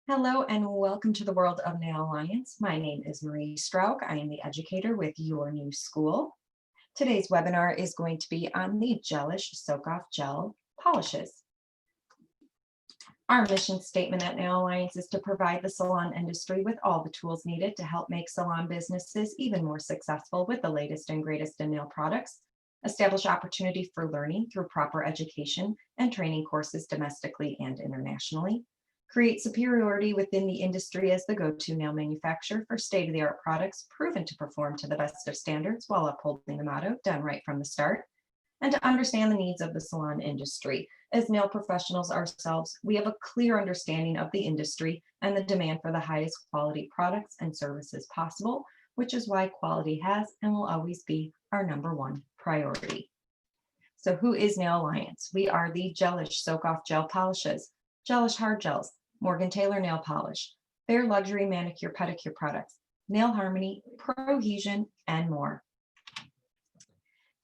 Hello and welcome to the world of Nail Alliance. My name is Marie Strauk. I am the educator with your new school. Today's webinar is going to be on the Gelish Soak-Off Gel polishes. Our mission statement at Nail Alliance is to provide the salon industry with all the tools needed to help make salon businesses even more successful with the latest and greatest in nail products, establish opportunity for learning through proper education and training courses domestically and internationally, create superiority within the industry as the go-to nail manufacturer for state-of-the-art products proven to perform to the best of standards while upholding the motto done right from the start, and to understand the needs of the salon industry. As nail professionals ourselves, we have a clear understanding of the industry and the demand for the highest quality products and services possible, which is why quality has and will always be our #1 priority. So who is Nail Alliance? We are the Gelish Soak-Off Gel polishes, Gelish hard gels, Morgan Taylor nail polish, Bare luxury manicure pedicure products, Nail Harmony, Prohesion, and more.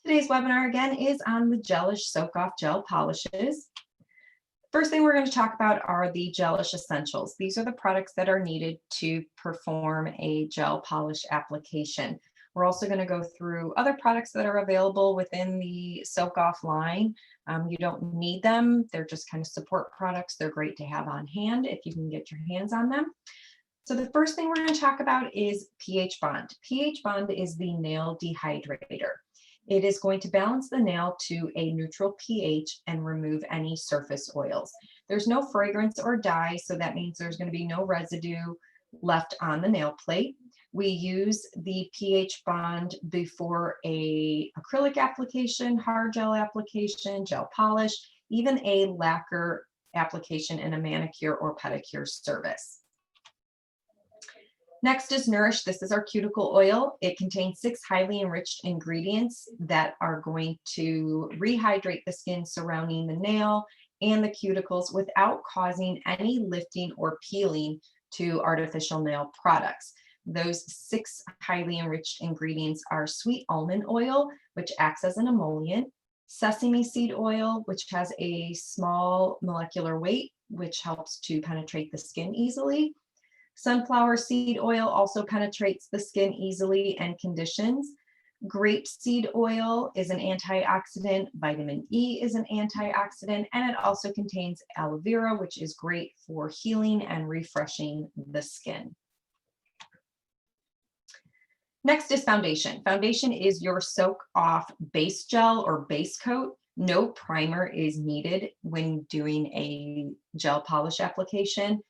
Today's webinar again is on the Gelish Soak-Off Gel polishes. First thing we're going to talk about are the Gelish Essentials. These are the products that are needed to perform a gel polish application. We're also going to go through other products that are available within the Soak-Off line. You don't need them. They're just kind of support products. They're great to have on hand if you can get your hands on them. So the first thing we're going to talk about is pH bond. pH bond is the nail dehydrator. It is going to balance the nail to a neutral pH and remove any surface oils. There's no fragrance or dye, so that means there's going to be no residue left on the nail plate. We use the pH bond before a acrylic application, hard gel application, gel polish, even a lacquer application in a manicure or pedicure service. Next is Nourish. This is our cuticle oil. It contains 6 highly enriched ingredients that are going to rehydrate the skin surrounding the nail and the cuticles without causing any lifting or peeling to artificial nail products. Those 6 highly enriched ingredients are sweet almond oil, which acts as an emollient, sesame seed oil, which has a small molecular weight, which helps to penetrate the skin easily. Sunflower seed oil also penetrates the skin easily and conditions. Grapeseed oil is an antioxidant, vitamin E is an antioxidant, and it also contains aloe vera, which is great for healing and refreshing the skin. Next is foundation. Foundation is your soak-off base gel or base coat. No primer is needed when doing a gel polish application.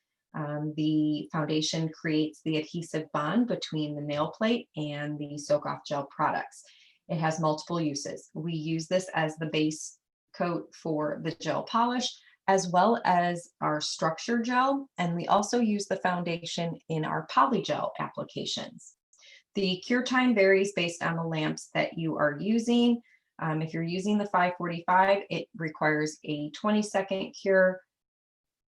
The foundation creates the adhesive bond between the nail plate and the soak-off gel products. It has multiple uses. We use this as the base coat for the gel polish, as well as our structure gel, and we also use the foundation in our polygel applications. The cure time varies based on the lamps that you are using. If you're using the 545, it requires a 20-second cure.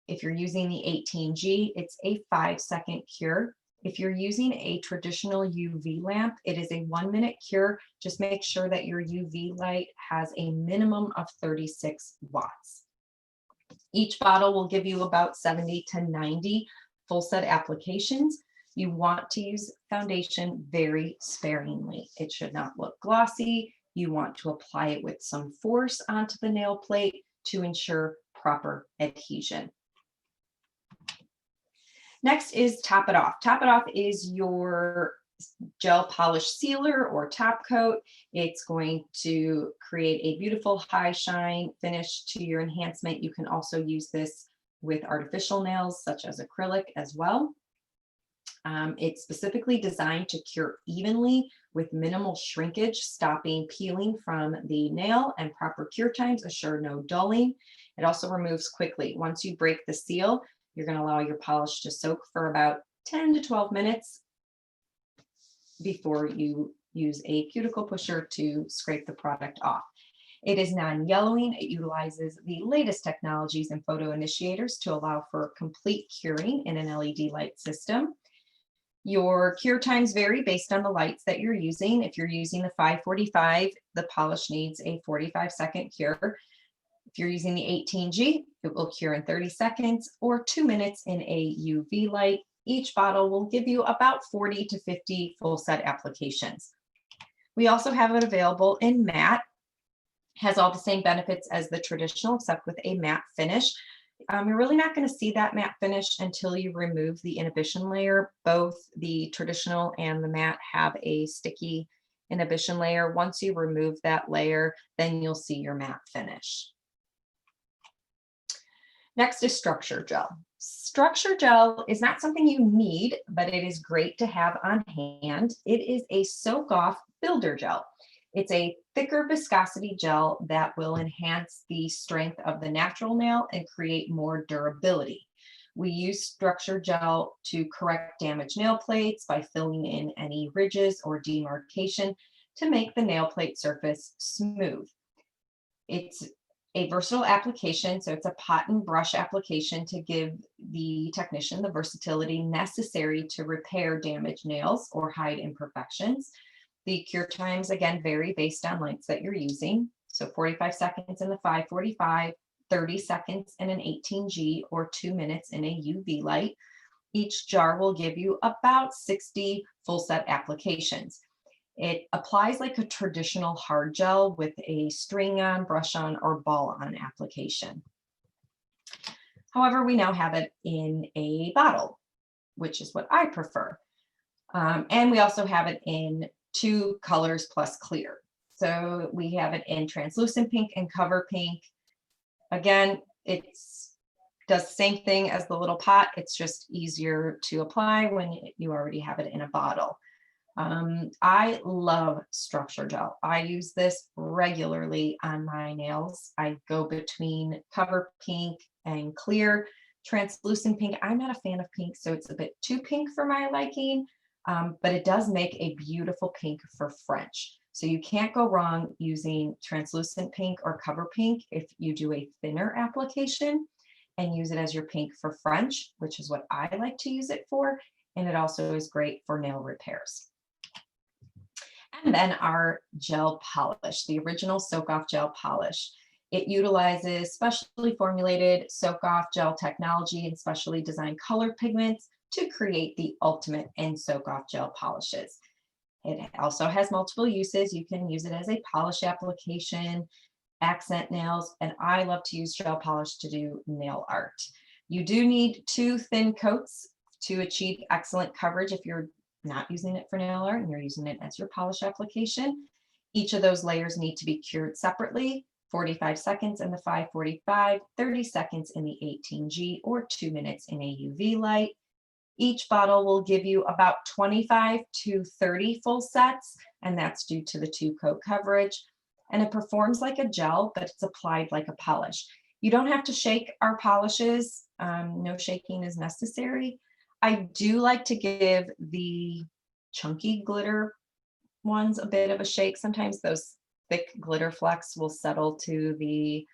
If you're using the 18G, it's a 5-second cure. If you're using a traditional UV lamp, it is a 1-minute cure. Just make sure that your UV light has a minimum of 36 watts. Each bottle will give you about 70 to 90 full set applications. You want to use foundation very sparingly. It should not look glossy. You want to apply it with some force onto the nail plate to ensure proper adhesion. Next is Top It Off. Top It Off is your gel polish sealer or top coat. It's going to create a beautiful high shine finish to your enhancement. You can also use this with artificial nails such as acrylic as well. It's specifically designed to cure evenly with minimal shrinkage, stopping peeling from the nail, and proper cure times assure no dulling. It also removes quickly. Once you break the seal, you're going to allow your polish to soak for about 10 to 12 minutes before you use a cuticle pusher to scrape the product off. It is non-yellowing. It utilizes the latest technologies and photo initiators to allow for complete curing in an LED light system. Your cure times vary based on the lights that you're using. If you're using the 545, the polish needs a 45-second cure. If you're using the 18G, it will cure in 30 seconds or 2 minutes in a UV light. Each bottle will give you about 40 to 50 full set applications. We also have it available in matte. Has all the same benefits as the traditional, except with a matte finish. You're really not going to see that matte finish until you remove the inhibition layer. Both the traditional and the matte have a sticky inhibition layer. Once you remove that layer, then you'll see your matte finish. Next is structure gel. Structure gel is not something you need, but it is great to have on hand. It is a soak-off builder gel. It's a thicker viscosity gel that will enhance the strength of the natural nail and create more durability. We use structure gel to correct damaged nail plates by filling in any ridges or demarcation to make the nail plate surface smooth. It's a versatile application, so it's a pot and brush application to give the technician the versatility necessary to repair damaged nails or hide imperfections. The cure times, again, vary based on lengths that you're using. So 45 seconds in the 545, 30 seconds in an 18G, or 2 minutes in a UV light. Each jar will give you about 60 full set applications. It applies like a traditional hard gel with a string on, brush on, or ball on application. However, we now have it in a bottle, which is what I prefer. And we also have it in 2 colors plus clear. So we have it in translucent pink and cover pink. Again, does the same thing as the little pot. It's just easier to apply when you already have it in a bottle. I love structure gel. I use this regularly on my nails. I go between cover pink and clear. Translucent pink, I'm not a fan of pink, so it's a bit too pink for my liking, but it does make a beautiful pink for French. So you can't go wrong using translucent pink or cover pink if you do a thinner application and use it as your pink for French, which is what I like to use it for. And it also is great for nail repairs. And then our gel polish, the original soak-off gel polish. It utilizes specially formulated soak-off gel technology and specially designed color pigments to create the ultimate in soak-off gel polishes. It also has multiple uses. You can use it as a polish application, accent nails, and I love to use gel polish to do nail art. You do need 2 thin coats to achieve excellent coverage if you're not using it for nail art and you're using it as your polish application. Each of those layers need to be cured separately, 45 seconds in the 545, 30 seconds in the 18G, or 2 minutes in a UV light. Each bottle will give you about 25 to 30 full sets, and that's due to the 2-coat coverage. And it performs like a gel, but it's applied like a polish. You don't have to shake our polishes. No shaking is necessary. I do like to give the chunky glitter ones a bit of a shake. Sometimes those thick glitter flecks will settle to the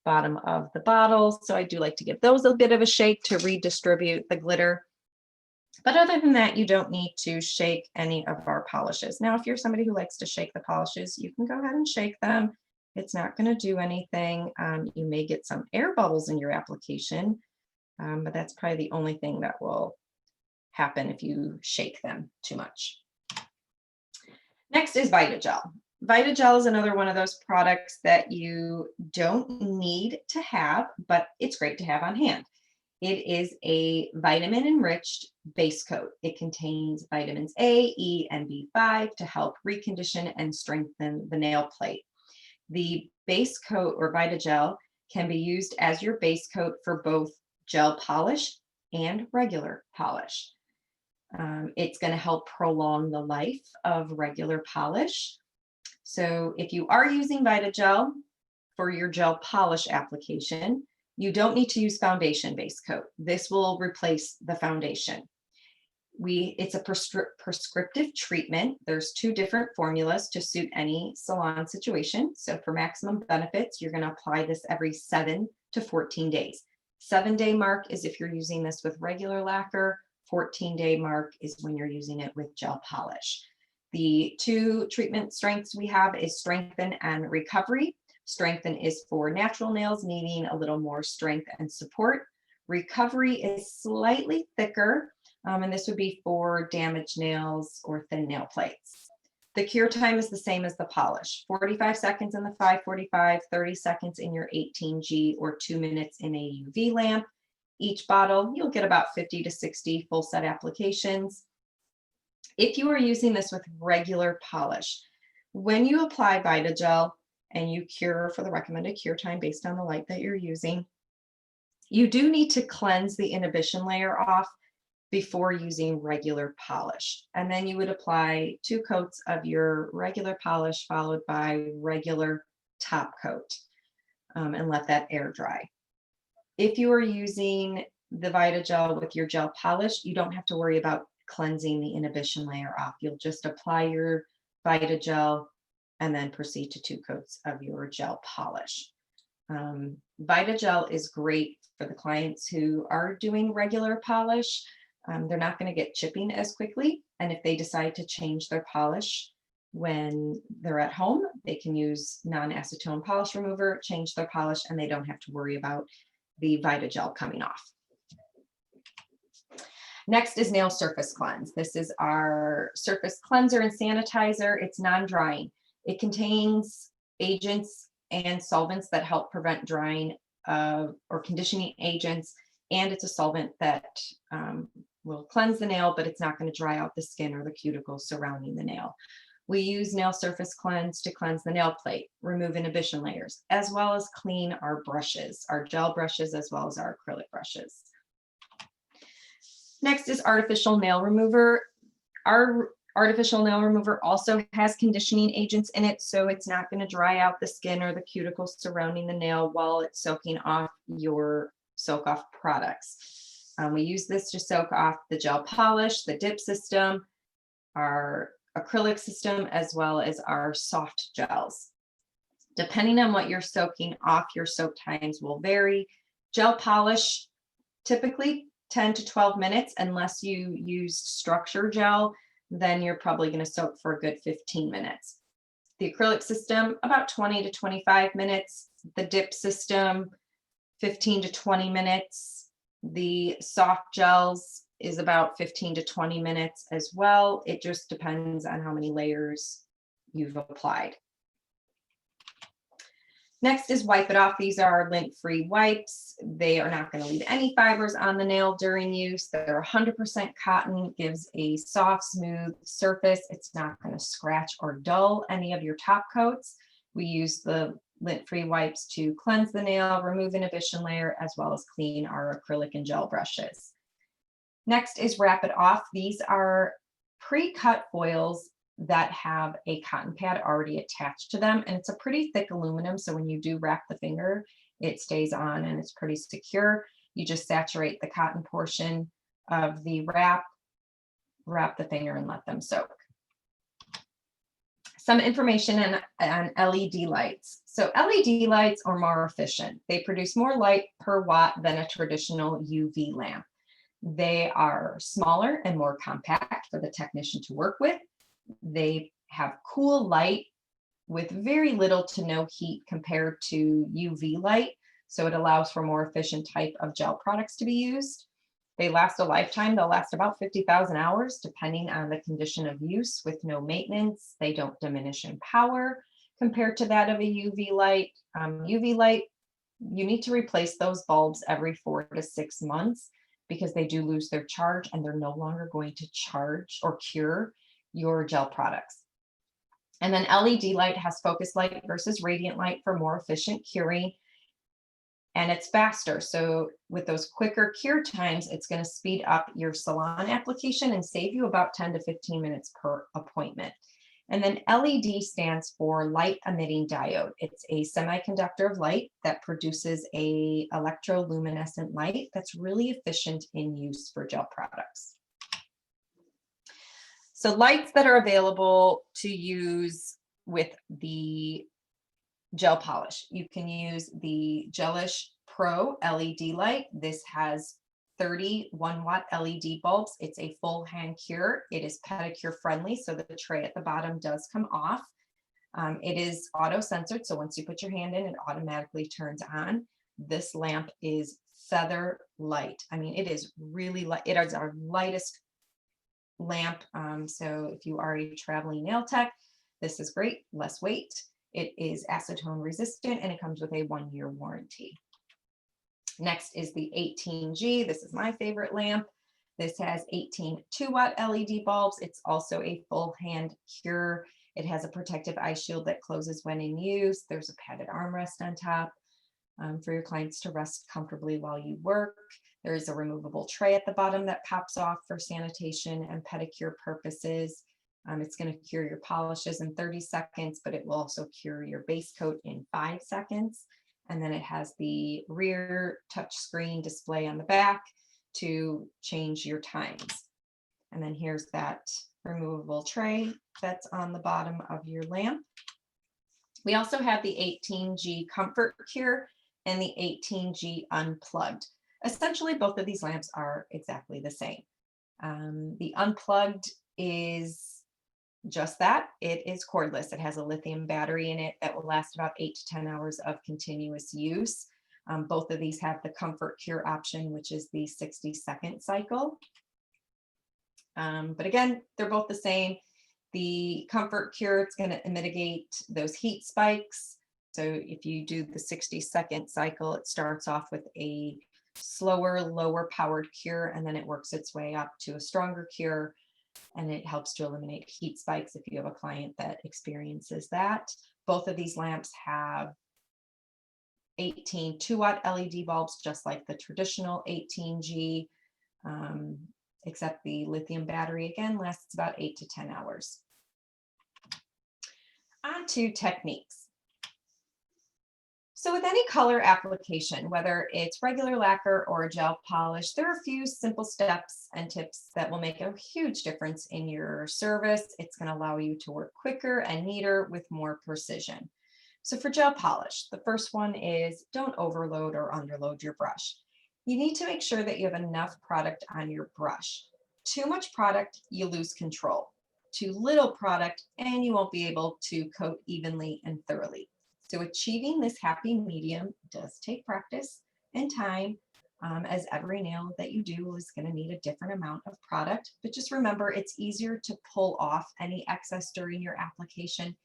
bottom of the bottle. So I do like to give those a bit of a shake to redistribute the glitter. But other than that, you don't need to shake any of our polishes. Now, if you're somebody who likes to shake the polishes, you can go ahead and shake them. It's not going to do anything. You may get some air bubbles in your application, but that's probably the only thing that will happen if you shake them too much. Next is Vita Gel. Vita Gel is another one of those products that you don't need to have, but it's great to have on hand. It is a vitamin-enriched base coat. It contains vitamins A, E, and B5 to help recondition and strengthen the nail plate. The base coat or Vita Gel can be used as your base coat for both gel polish and regular polish. It's going to help prolong the life of regular polish. So if you are using Vita Gel for your gel polish application, you don't need to use foundation base coat. This will replace the foundation. It's a prescriptive treatment. There's 2 different formulas to suit any salon situation. So for maximum benefits, you're going to apply this every 7 to 14 days. 7-day mark is if you're using this with regular lacquer. 14-day mark is when you're using it with gel polish. The 2 treatment strengths we have is strengthen and recovery. Strengthen is for natural nails needing a little more strength and support. Recovery is slightly thicker, and this would be for damaged nails or thin nail plates. The cure time is the same as the polish, 45 seconds in the 545, 30 seconds in your 18G, or 2 minutes in a UV lamp. Each bottle, you'll get about 50 to 60 full set applications. If you are using this with regular polish, when you apply Vita Gel and you cure for the recommended cure time based on the light that you're using, you do need to cleanse the inhibition layer off before using regular polish. And then you would apply 2 coats of your regular polish followed by regular top coat, and let that air dry. If you are using the Vita Gel with your gel polish, you don't have to worry about cleansing the inhibition layer off. You'll just apply your Vita Gel and then proceed to 2 coats of your gel polish. Vita Gel is great for the clients who are doing regular polish. They're not going to get chipping as quickly. And if they decide to change their polish when they're at home, they can use non-acetone polish remover, change their polish, and they don't have to worry about the Vita Gel coming off. Next is Nail Surface Cleanse. This is our surface cleanser and sanitizer. It's non-drying. It contains agents and solvents that help prevent drying or conditioning agents, and it's a solvent that will cleanse the nail, but it's not going to dry out the skin or the cuticles surrounding the nail. We use Nail Surface Cleanse to cleanse the nail plate, remove inhibition layers, as well as clean our brushes, our gel brushes, as well as our acrylic brushes. Next is Artificial Nail Remover. Our artificial nail remover also has conditioning agents in it, so it's not going to dry out the skin or the cuticles surrounding the nail while it's soaking off your soak off products. We use this to soak off the gel polish, the dip system, our acrylic system, as well as our soft gels. Depending on what you're soaking off, your soak times will vary. Gel polish, typically 10 to 12 minutes, unless you use structure gel, then you're probably going to soak for a good 15 minutes. The acrylic system, about 20 to 25 minutes. The dip system, 15 to 20 minutes. The soft gels is about 15 to 20 minutes as well. It just depends on how many layers you've applied. Next is Wipe It Off. These are lint-free wipes. They are not going to leave any fibers on the nail during use. They're 100% cotton, gives a soft, smooth surface. It's not going to scratch or dull any of your top coats. We use the lint-free wipes to cleanse the nail, remove inhibition layer, as well as clean our acrylic and gel brushes. Next is Wrap It Off. These are pre-cut foils that have a cotton pad already attached to them, and it's a pretty thick aluminum, so when you do wrap the finger, it stays on and it's pretty secure. You just saturate the cotton portion of the wrap the finger, and let them soak. Some information on LED lights. So LED lights are more efficient. They produce more light per watt than a traditional UV lamp. They are smaller and more compact for the technician to work with. They have cool light with very little to no heat compared to UV light, so it allows for more efficient type of gel products to be used. They last a lifetime. They'll last about 50,000 hours, depending on the condition of use, with no maintenance. They don't diminish in power compared to that of a UV light. UV light, you need to replace those bulbs every 4 to 6 months because they do lose their charge and they're no longer going to charge or cure your gel products. And then LED light has focused light versus radiant light for more efficient curing, and it's faster. So with those quicker cure times, it's going to speed up your salon application and save you about 10 to 15 minutes per appointment. And then LED stands for light emitting diode. It's a semiconductor of light that produces a electroluminescent light that's really efficient in use for gel products. So lights that are available to use with the gel polish. You can use the Gelish Pro LED light. This has 30 1-watt LED bulbs. It's a full hand cure. It is pedicure friendly, so the tray at the bottom does come off. It is auto censored, so once you put your hand in, it automatically turns on. This lamp is feather light. I mean, it is really light. It is our lightest lamp. So if you are a traveling nail tech, this is great, less weight. It is acetone resistant and it comes with a 1-year warranty. Next is the 18G. This is my favorite lamp. This has 18 2-watt LED bulbs. It's also a full hand cure. It has a protective eye shield that closes when in use. There's a padded armrest on top for your clients to rest comfortably while you work. There is a removable tray at the bottom that pops off for sanitation and pedicure purposes. It's going to cure your polishes in 30 seconds, but it will also cure your base coat in 5 seconds. And then it has the rear touchscreen display on the back to change your times. And then here's that removable tray that's on the bottom of your lamp. We also have the 18G Comfort Cure and the 18G Unplugged. Essentially, both of these lamps are exactly the same. The Unplugged is just that. It is cordless. It has a lithium battery in it that will last about 8 to 10 hours of continuous use. Both of these have the Comfort Cure option, which is the 60-second cycle. But again, they're both the same. The Comfort Cure, it's going to mitigate those heat spikes. So if you do the 60-second cycle, it starts off with a slower, lower powered cure, and then it works its way up to a stronger cure. And it helps to eliminate heat spikes if you have a client that experiences that. Both of these lamps have 18 2-watt LED bulbs, just like the traditional 18G, except the lithium battery, again, lasts about 8 to 10 hours. On to techniques. So with any color application, whether it's regular lacquer or gel polish, there are a few simple steps and tips that will make a huge difference in your service. It's going to allow you to work quicker and neater with more precision. So for gel polish, the first one is don't overload or underload your brush. You need to make sure that you have enough product on your brush. Too much product, you lose control. Too little product, and you won't be able to coat evenly and thoroughly. So achieving this happy medium does take practice and time, as every nail that you do is going to need a different amount of product. But just remember, it's easier to pull off any excess during your application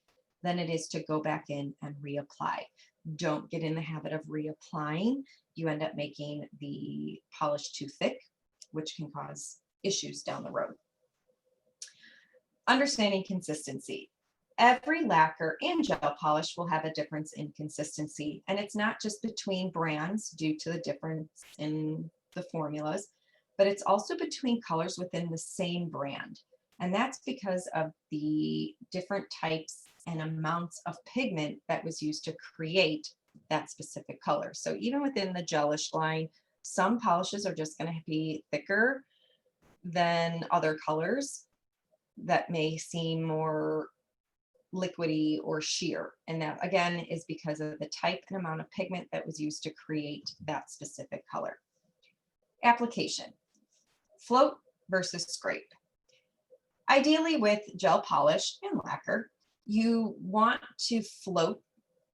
than it is to go back in and reapply. Don't get in the habit of reapplying. You end up making the polish too thick, which can cause issues down the road. Understanding consistency. Every lacquer and gel polish will have a difference in consistency, and it's not just between brands due to the difference in the formulas, but it's also between colors within the same brand. And that's because of the different types and amounts of pigment that was used to create that specific color. So even within the Gelish line, some polishes are just going to be thicker than other colors that may seem more liquidy or sheer. And that again is because of the type and amount of pigment that was used to create that specific color. Application. Float versus scrape. Ideally with gel polish and lacquer, you want to float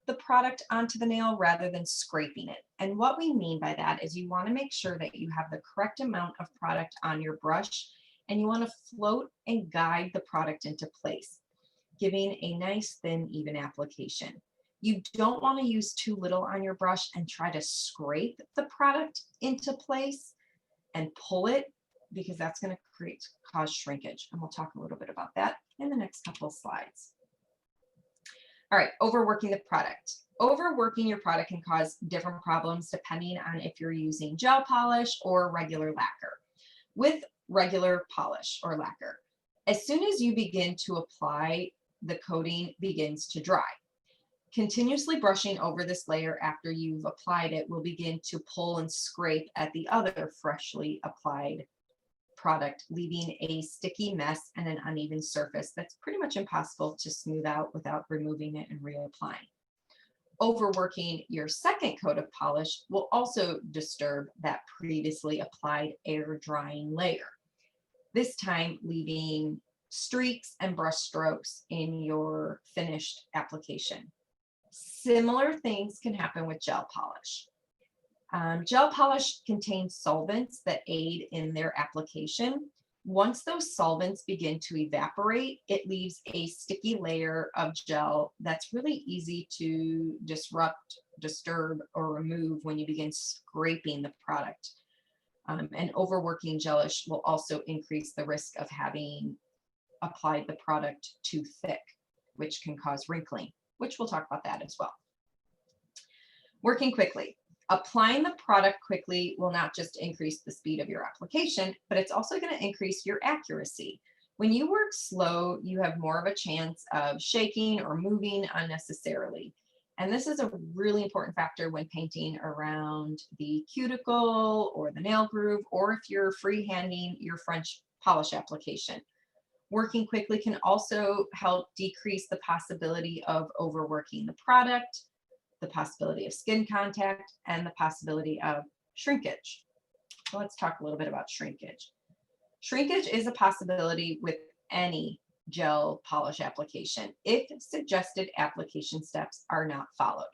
the product onto the nail rather than scraping it. And what we mean by that is you want to make sure that you have the correct amount of product on your brush, and you want to float and guide the product into place, giving a nice, thin, even application. You don't want to use too little on your brush and try to scrape the product into place and pull it, because that's going to cause shrinkage. And we'll talk a little bit about that in the next couple of slides. All right, overworking the product. Overworking your product can cause different problems depending on if you're using gel polish or regular lacquer. With regular polish or lacquer, as soon as you begin to apply, the coating begins to dry. Continuously brushing over this layer after you've applied it will begin to pull and scrape at the other freshly applied product, leaving a sticky mess and an uneven surface that's pretty much impossible to smooth out without removing it and reapplying. Overworking your second coat of polish will also disturb that previously applied air drying layer, this time leaving streaks and brush strokes in your finished application. Similar things can happen with gel polish. Gel polish contains solvents that aid in their application. Once those solvents begin to evaporate, it leaves a sticky layer of gel that's really easy to disrupt, disturb, or remove when you begin scraping the product. And overworking gelish will also increase the risk of having applied the product too thick, which can cause wrinkling, which we'll talk about that as well. Working quickly. Applying the product quickly will not just increase the speed of your application, but it's also going to increase your accuracy. When you work slow, you have more of a chance of shaking or moving unnecessarily. And this is a really important factor when painting around the cuticle or the nail groove, or if you're freehanding your French polish application. Working quickly can also help decrease the possibility of overworking the product, the possibility of skin contact, and the possibility of shrinkage. So let's talk a little bit about shrinkage. Shrinkage is a possibility with any gel polish application if suggested application steps are not followed.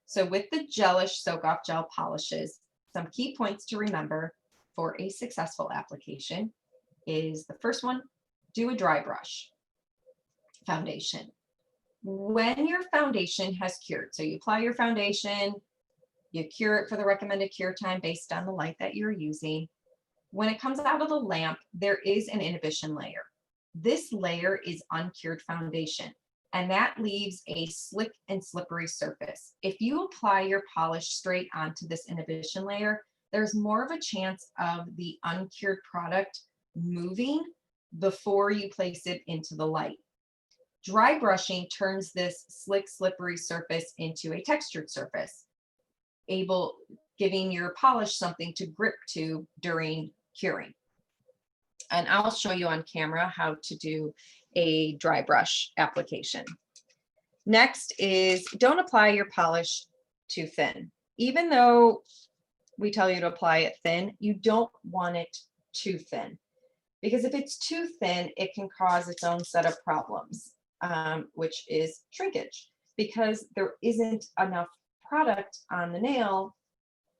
So with the Gelish soak-off gel polishes, some key points to remember for a successful application is the first one, do a dry brush foundation. When your foundation has cured, so you apply your foundation, you cure it for the recommended cure time based on the light that you're using. When it comes out of the lamp, there is an inhibition layer. This layer is uncured foundation, and that leaves a slick and slippery surface. If you apply your polish straight onto this inhibition layer, there's more of a chance of the uncured product moving before you place it into the light. Dry brushing turns this slick, slippery surface into a textured surface, giving your polish something to grip to during curing. And I'll show you on camera how to do a dry brush application. Next is don't apply your polish too thin. Even though we tell you to apply it thin, you don't want it too thin. Because if it's too thin, it can cause its own set of problems, which is shrinkage, because there isn't enough product on the nail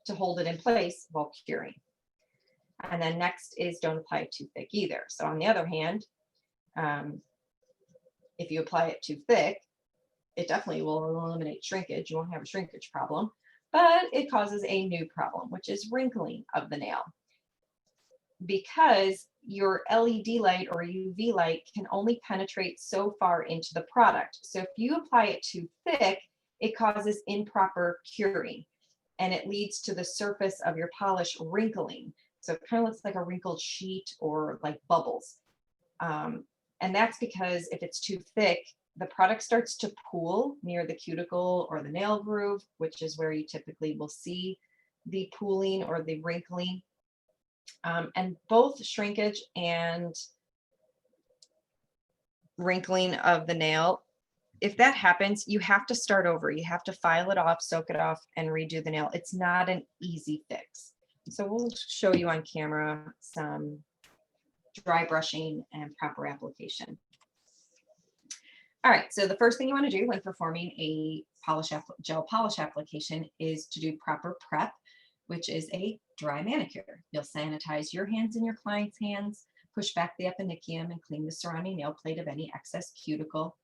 to hold it in place while curing. And then next is don't apply it too thick either. So on the other hand, if you apply it too thick, it definitely will eliminate shrinkage. You won't have a shrinkage problem, but it causes a new problem, which is wrinkling of the nail. Because your LED light or UV light can only penetrate so far into the product. So if you apply it too thick, it causes improper curing, and it leads to the surface of your polish wrinkling. So it kind of looks like a wrinkled sheet or like bubbles. And that's because if it's too thick, the product starts to pool near the cuticle or the nail groove, which is where you typically will see the pooling or the wrinkling. And both shrinkage and wrinkling of the nail, if that happens, you have to start over. You have to file it off, soak it off, and redo the nail. It's not an easy fix. So we'll show you on camera some dry brushing and proper application. All right, so the first thing you want to do when performing a gel polish application is to do proper prep, which is a dry manicure. You'll sanitize your hands and your client's hands, push back the eponychium and clean the surrounding nail plate of any excess cuticle.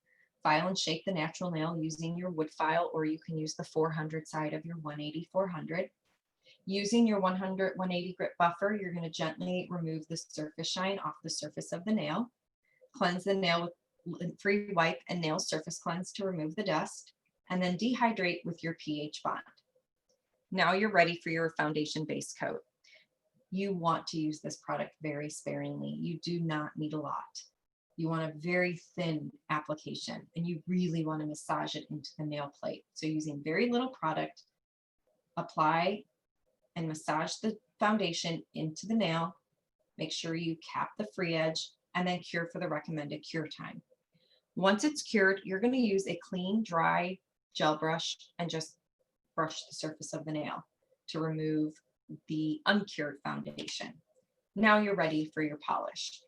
File and shape the natural nail using your wood file, or you can use the 400 side of your 180-400. Using your 100-180 grit buffer, you're going to gently remove the surface shine off the surface of the nail. Cleanse the nail with lint-free wipe and nail surface cleanse to remove the dust, and then dehydrate with your pH bond. Now you're ready for your foundation base coat. You want to use this product very sparingly. You do not need a lot. You want a very thin application, and you really want to massage it into the nail plate. So using very little product, apply and massage the foundation into the nail. Make sure you cap the free edge, and then cure for the recommended cure time. Once it's cured, you're going to use a clean, dry gel brush and just brush the surface of the nail to remove the uncured foundation. Now you're ready for your polish.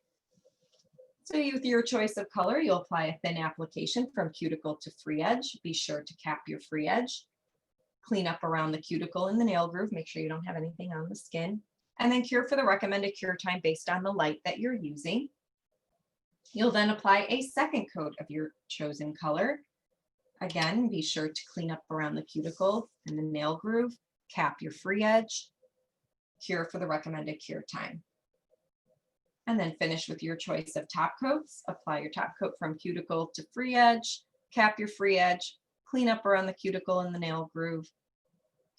So with your choice of color, you'll apply a thin application from cuticle to free edge. Be sure to cap your free edge. Clean up around the cuticle and the nail groove. Make sure you don't have anything on the skin. And then cure for the recommended cure time based on the light that you're using. You'll then apply a second coat of your chosen color. Again, be sure to clean up around the cuticle and the nail groove. Cap your free edge. Cure for the recommended cure time. And then finish with your choice of top coats. Apply your top coat from cuticle to free edge, cap your free edge, clean up around the cuticle and the nail groove,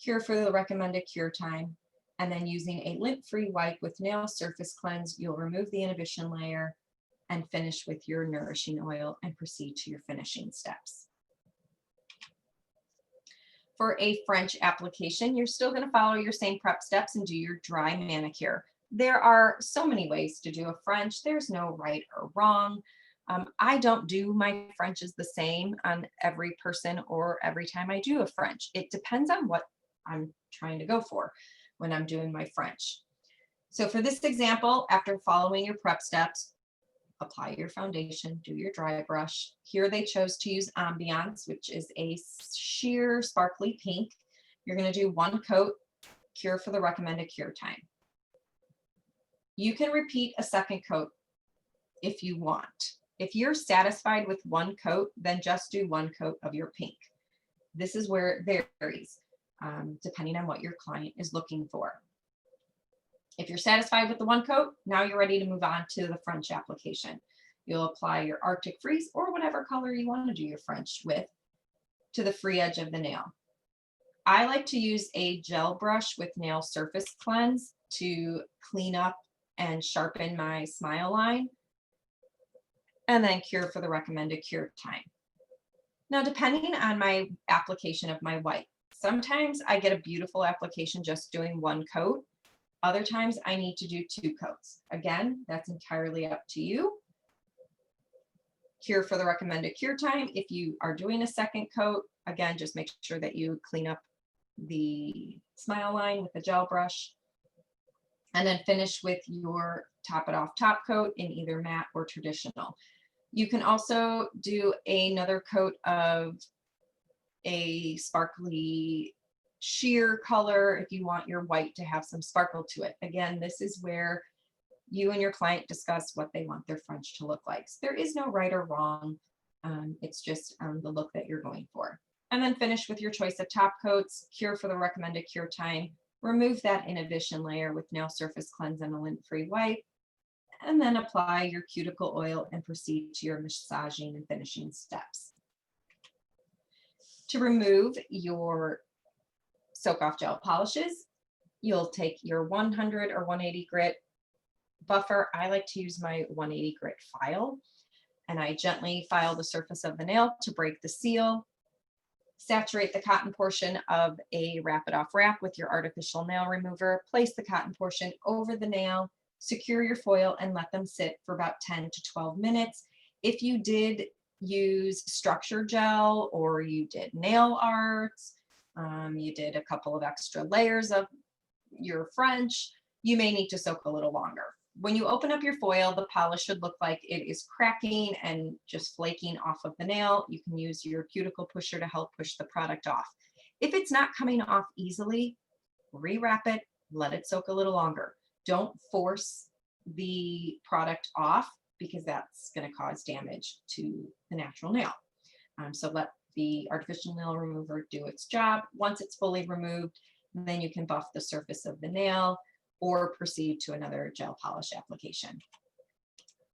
cure for the recommended cure time, and then using a lint-free wipe with nail surface cleanse, you'll remove the inhibition layer and finish with your nourishing oil and proceed to your finishing steps. For a French application, you're still going to follow your same prep steps and do your dry manicure. There are so many ways to do a French. There's no right or wrong. I don't do my Frenches the same on every person or every time I do a French. It depends on what I'm trying to go for when I'm doing my French. So for this example, after following your prep steps, apply your foundation, do your dry brush. Here they chose to use Ambiance, which is a sheer sparkly pink. You're going to do one coat, cure for the recommended cure time. You can repeat a second coat if you want. If you're satisfied with one coat, then just do one coat of your pink. This is where it varies, depending on what your client is looking for. If you're satisfied with the one coat, now you're ready to move on to the French application. You'll apply your Arctic Freeze or whatever color you want to do your French with to the free edge of the nail. I like to use a gel brush with nail surface cleanse to clean up and sharpen my smile line, and then cure for the recommended cure time. Now, depending on my application of my white, sometimes I get a beautiful application just doing one coat. Other times I need to do two coats. Again, that's entirely up to you. Cure for the recommended cure time. If you are doing a second coat, again, just make sure that you clean up the smile line with the gel brush, and then finish with your top it off top coat in either matte or traditional. You can also do another coat of a sparkly sheer color if you want your white to have some sparkle to it. Again, this is where you and your client discuss what they want their French to look like. So there is no right or wrong. It's just the look that you're going for. And then finish with your choice of top coats, cure for the recommended cure time, remove that inhibition layer with nail surface cleanse and a lint-free wipe, and then apply your cuticle oil and proceed to your massaging and finishing steps. To remove your soak-off gel polishes, you'll take your 100 or 180 grit buffer. I like to use my 180 grit file, and I gently file the surface of the nail to break the seal. Saturate the cotton portion of a Wrap It Off wrap with your artificial nail remover. Place the cotton portion over the nail, secure your foil, and let them sit for about 10 to 12 minutes. If you did use structure gel or you did nail arts, you did a couple of extra layers of your French, you may need to soak a little longer. When you open up your foil, the polish should look like it is cracking and just flaking off of the nail. You can use your cuticle pusher to help push the product off. If it's not coming off easily, rewrap it, let it soak a little longer. Don't force the product off because that's going to cause damage to the natural nail. So let the artificial nail remover do its job. Once it's fully removed, then you can buff the surface of the nail or proceed to another gel polish application.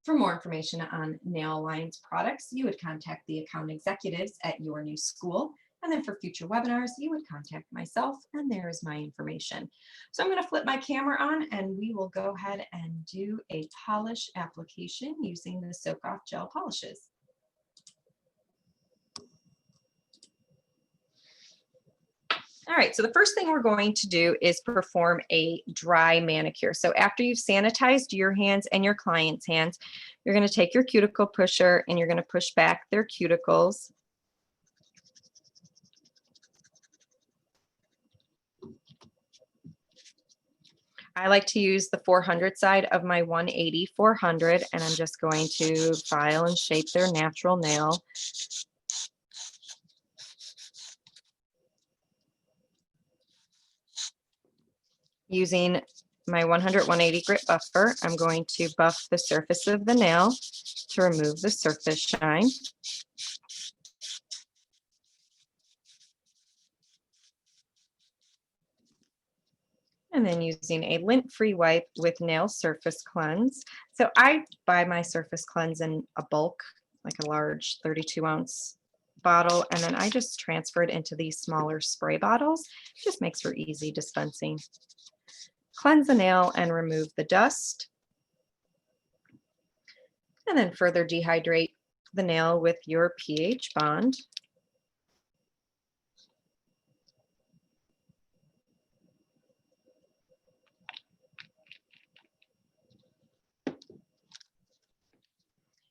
For more information on Nail Alliance products, you would contact the account executives at your new school. And then for future webinars, you would contact myself, and there is my information. So I'm going to flip my camera on and we will go ahead and do a polish application using the Soak Off Gel polishes. All right, so the first thing we're going to do is perform a dry manicure. So after you've sanitized your hands and your client's hands, you're going to take your cuticle pusher and you're going to push back their cuticles. I like to use the 400 side of my 180 400, and I'm just going to file and shape their natural nail. Using my 100 180 grit buffer, I'm going to buff the surface of the nail to remove the surface shine. And then using a lint-free wipe with nail surface cleanse. So I buy my surface cleanse in a bulk, like a large 32-ounce bottle, and then I just transfer it into these smaller spray bottles. It just makes for easy dispensing. Cleanse the nail and remove the dust. And then further dehydrate the nail with your pH bond.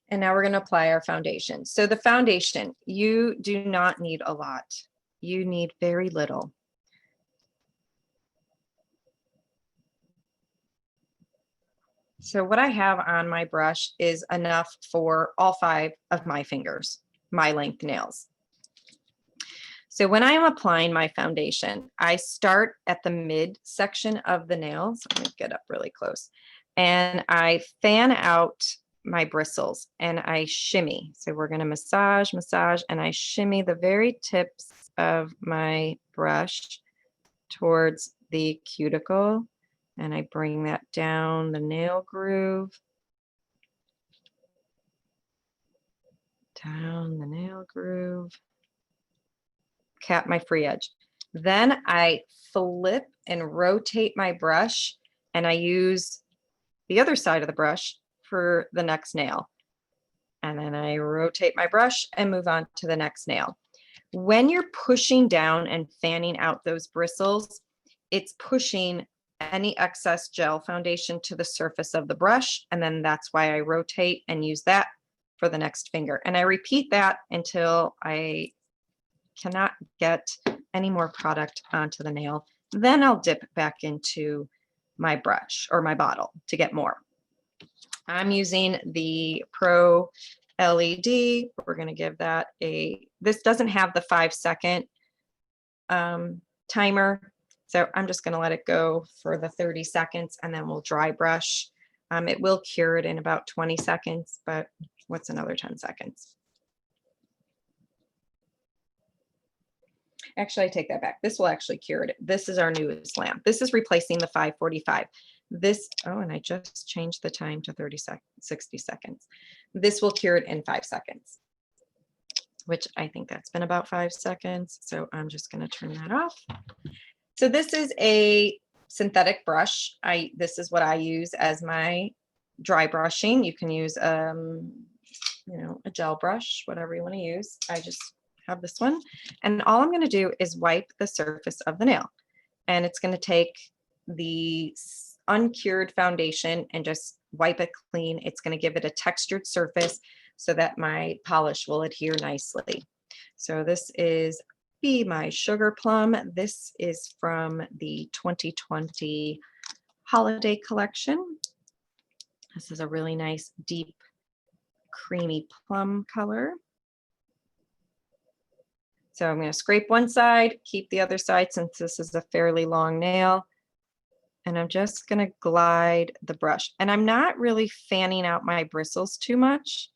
And now we're going to apply our foundation. So the foundation, you do not need a lot. You need very little. So what I have on my brush is enough for all 5 of my fingers, my length nails. So when I am applying my foundation, I start at the mid section of the nails. Let me get up really close. And I fan out my bristles and I shimmy. So we're going to massage, massage, and I shimmy the very tips of my brush towards the cuticle. And I bring that down the nail groove, down the nail groove, cap my free edge. Then I flip and rotate my brush, and I use the other side of the brush for the next nail. And then I rotate my brush and move on to the next nail. When you're pushing down and fanning out those bristles, it's pushing any excess gel foundation to the surface of the brush, and then that's why I rotate and use that for the next finger. And I repeat that until I cannot get any more product onto the nail. Then I'll dip back into my brush or my bottle to get more. I'm using the Pro LED. We're going to give that this doesn't have the 5-second timer. So I'm just going to let it go for the 30 seconds and then we'll dry brush. It will cure it in about 20 seconds, but what's another 10 seconds? Actually, I take that back. This will actually cure it. This is our newest lamp. This is replacing the 545. And I just changed the time to 60 seconds. This will cure it in 5 seconds, which I think that's been about 5 seconds. So I'm just going to turn that off. So this is a synthetic brush. This is what I use as my dry brushing. You can use a gel brush, whatever you want to use. I just have this one. And all I'm going to do is wipe the surface of the nail. And it's going to take the uncured foundation and just wipe it clean. It's going to give it a textured surface so that my polish will adhere nicely. So this is Be My Sugar Plum. This is from the 2020 holiday collection. This is a really nice, deep, creamy plum color. So I'm going to scrape one side, keep the other side since this is a fairly long nail. And I'm just going to glide the brush. And I'm not really fanning out my bristles too much.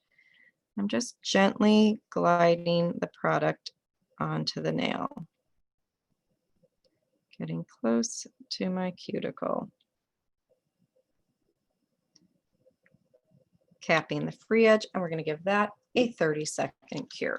I'm just gently gliding the product onto the nail. Getting close to my cuticle. Capping the free edge, and we're going to give that a 30-second cure.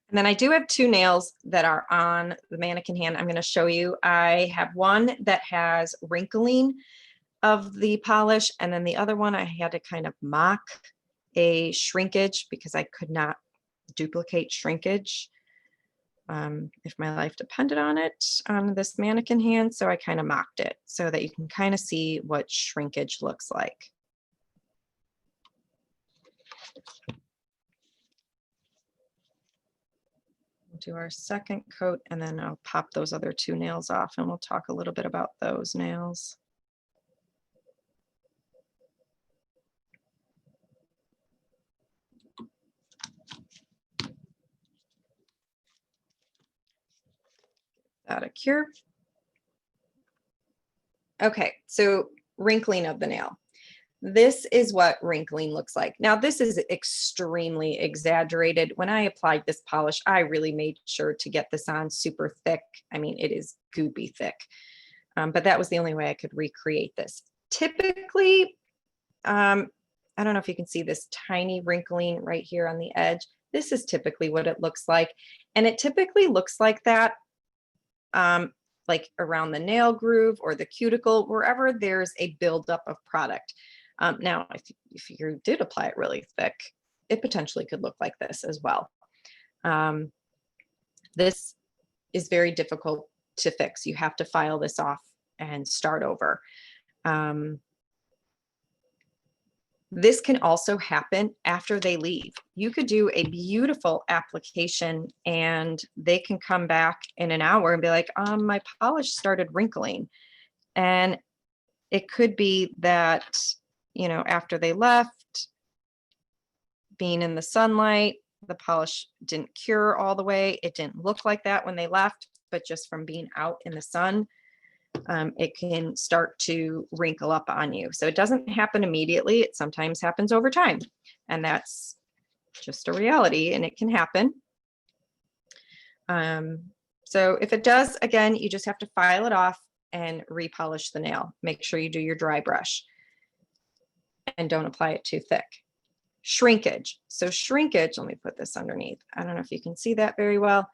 And then I do have 2 nails that are on the mannequin hand. I'm going to show you. I have one that has wrinkling of the polish, and then the other one I had to kind of mock a shrinkage because I could not duplicate shrinkage if my life depended on it on this mannequin hand. So I kind of mocked it so that you can kind of see what shrinkage looks like. We'll do our second coat, and then I'll pop those other 2 nails off, and we'll talk a little bit about those nails. That a cure. Okay, so wrinkling of the nail. This is what wrinkling looks like. Now, this is extremely exaggerated. When I applied this polish, I really made sure to get this on super thick. I mean, it is goopy thick, but that was the only way I could recreate this. Typically, I don't know if you can see this tiny wrinkling right here on the edge. This is typically what it looks like. And it typically looks like that like around the nail groove or the cuticle, wherever there's a buildup of product. Now, if you did apply it really thick, it potentially could look like this as well. This is very difficult to fix. You have to file this off and start over. This can also happen after they leave. You could do a beautiful application and they can come back in an hour and be like, my polish started wrinkling. And it could be that, you know, after they left, being in the sunlight, the polish didn't cure all the way. It didn't look like that when they left, but just from being out in the sun, it can start to wrinkle up on you. So it doesn't happen immediately. It sometimes happens over time. And that's just a reality, and it can happen. So if it does, again, you just have to file it off and repolish the nail. Make sure you do your dry brush and don't apply it too thick. Shrinkage. So shrinkage, let me put this underneath. I don't know if you can see that very well,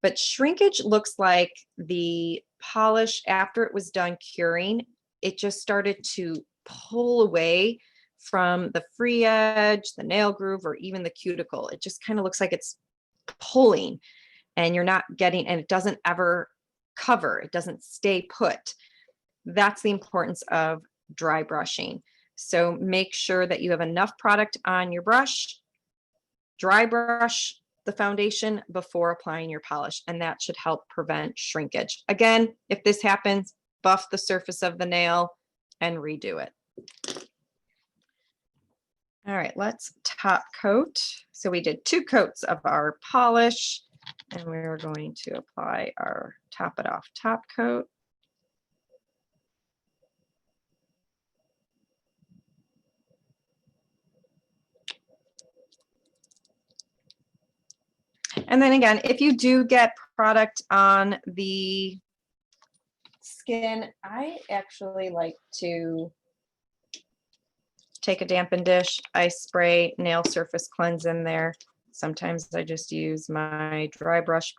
but shrinkage looks like the polish after it was done curing, it just started to pull away from the free edge, the nail groove, or even the cuticle. It just kind of looks like it's pulling and you're not getting, and it doesn't ever cover. It doesn't stay put. That's the importance of dry brushing. So make sure that you have enough product on your brush, dry brush the foundation before applying your polish, and that should help prevent shrinkage. Again, if this happens, buff the surface of the nail and redo it. All right, let's top coat. So we did 2 coats of our polish, and we're going to apply our top it off top coat. And then again, if you do get product on the skin, I actually like to take a dampened dish, ice spray, nail surface cleanse in there. Sometimes I just use my dry brush,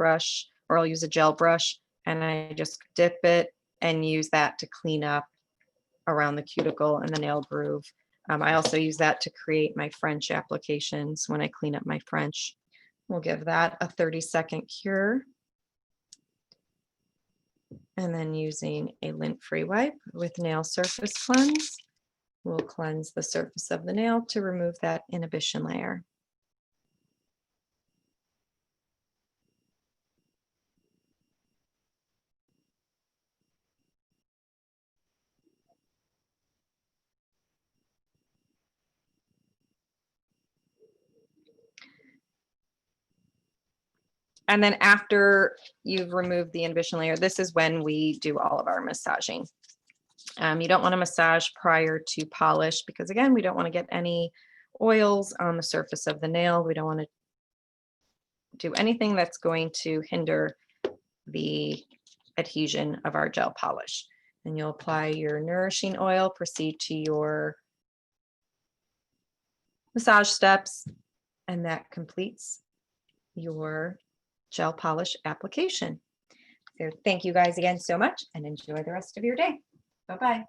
or I'll use a gel brush, and I just dip it and use that to clean up around the cuticle and the nail groove. I also use that to create my French applications when I clean up my French. We'll give that a 30-second cure. And then using a lint-free wipe with nail surface cleanse, we'll cleanse the surface of the nail to remove that inhibition layer. And then after you've removed the inhibition layer, this is when we do all of our massaging. You don't want to massage prior to polish because, again, we don't want to get any oils on the surface of the nail. We don't want to do anything that's going to hinder the adhesion of our gel polish. And you'll apply your nourishing oil, proceed to your massage steps, and that completes your gel polish application. So thank you guys again so much, and enjoy the rest of your day. Bye-bye.